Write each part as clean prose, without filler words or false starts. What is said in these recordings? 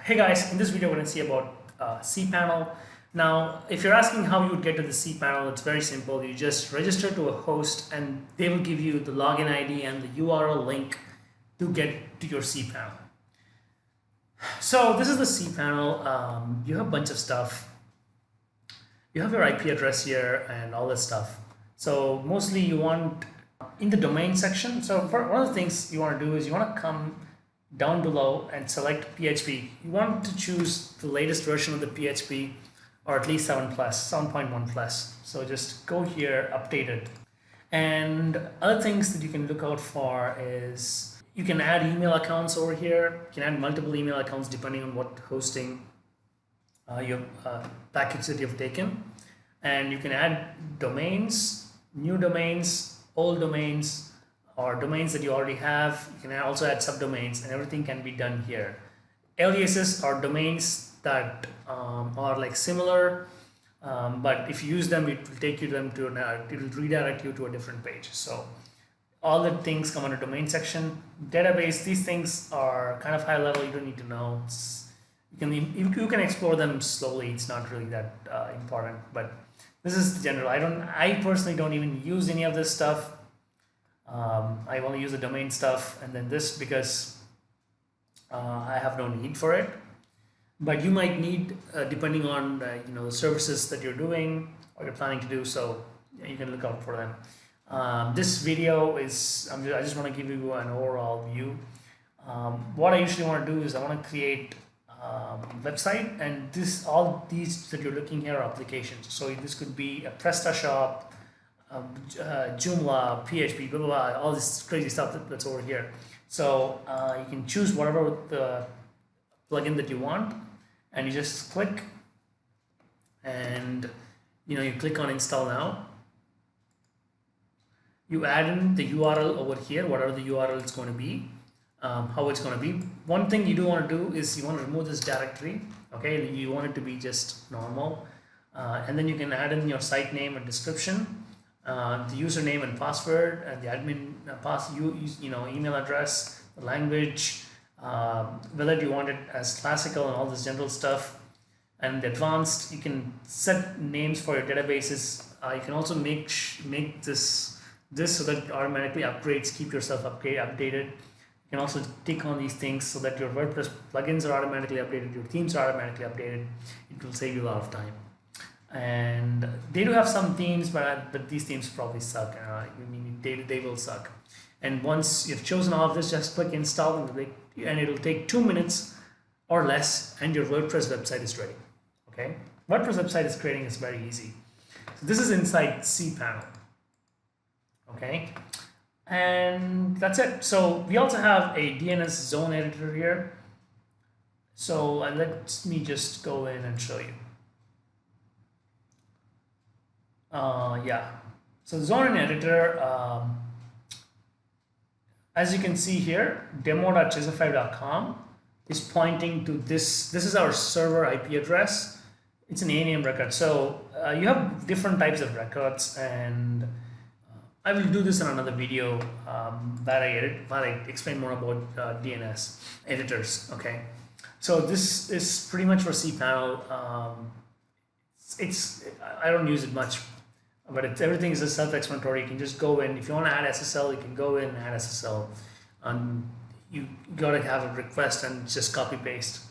Hey guys, in this video we're going to see about cPanel. Now, if you're asking how you would get to the cPanel, it's very simple. You just register to a host and they will give you the login ID and the URL link to get to your cPanel. So this is the cPanel. You have a bunch of stuff. You have your IP address here and all this stuff. So mostly you want in the domain section. So one of the things you want to do is you want to come down below and select PHP. You want to choose the latest version of the PHP or at least 7.1 plus. So just go here, update it. And other things that you can look out for is you can add email accounts over here. You can add multiple email accounts depending on what hosting your package that you've taken. And you can add domains, new domains, old domains, or domains that you already have. You can also add subdomains, and everything can be done here. Aliases are domains that are like similar, but if you use them, it will take you them to it will redirect you to a different page. So all the things come under domain section. Database, these things are kind of high level. You don't need to know. You can explore them slowly. It's not really that important, but this is the general. I personally don't even use any of this stuff. I only use the domain stuff, and then this because I have no need for it. But you might need, depending on the services that you're doing or you're planning to do, so you can look out for them. This video is I just want to give you an overall view. What I usually want to do is I want to create a website, and all these that you're looking here are applications. So this could be a PrestaShop, Joomla, PHP, blah, blah, blah, all this crazy stuff that's over here. So you can choose whatever the plugin that you want, and you just click, and you click on install now. You add in the URL over here, whatever the URL is going to be, how it's going to be. One thing you do want to do is you want to remove this directory. Okay, you want it to be just normal, and then you can add in your site name and description. The username and password, and the admin email address, the language, whether you want it as classical and all this general stuff, and advanced. You can set names for your databases. You can also make this so that it automatically upgrades. Keep yourself updated. You can also tick on these things so that your WordPress plugins are automatically updated, your themes are automatically updated. It will save you a lot of time. And they do have some themes, but these themes probably suck. They will suck. And once you've chosen all of this, just click install, and it'll take 2 minutes or less, and your WordPress website is ready. Okay, WordPress website is creating is very easy. So this is inside cPanel. Okay, and that's it. So we also have a DNS zone editor here. So let me just go in and show you. So zone editor, as you can see here, demo.chesa5.com is pointing to this. This is our server IP address. It's an ANAM record. So you have different types of records, and I will do this in another video that I explain more about DNS editors. Okay, so this is pretty much for cPanel. I don't use it much, but everything is self-explanatory. You can just go in. If you want to add SSL, you can go in and add SSL. You got to have a request and just copy paste.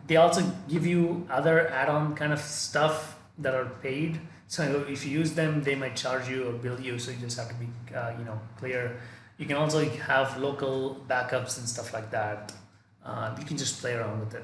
They also give you other add-on kind of stuff that are paid. So if you use them, they might charge you or bill you. So you just have to be clear. You can also have local backups and stuff like that. You can just play around with it.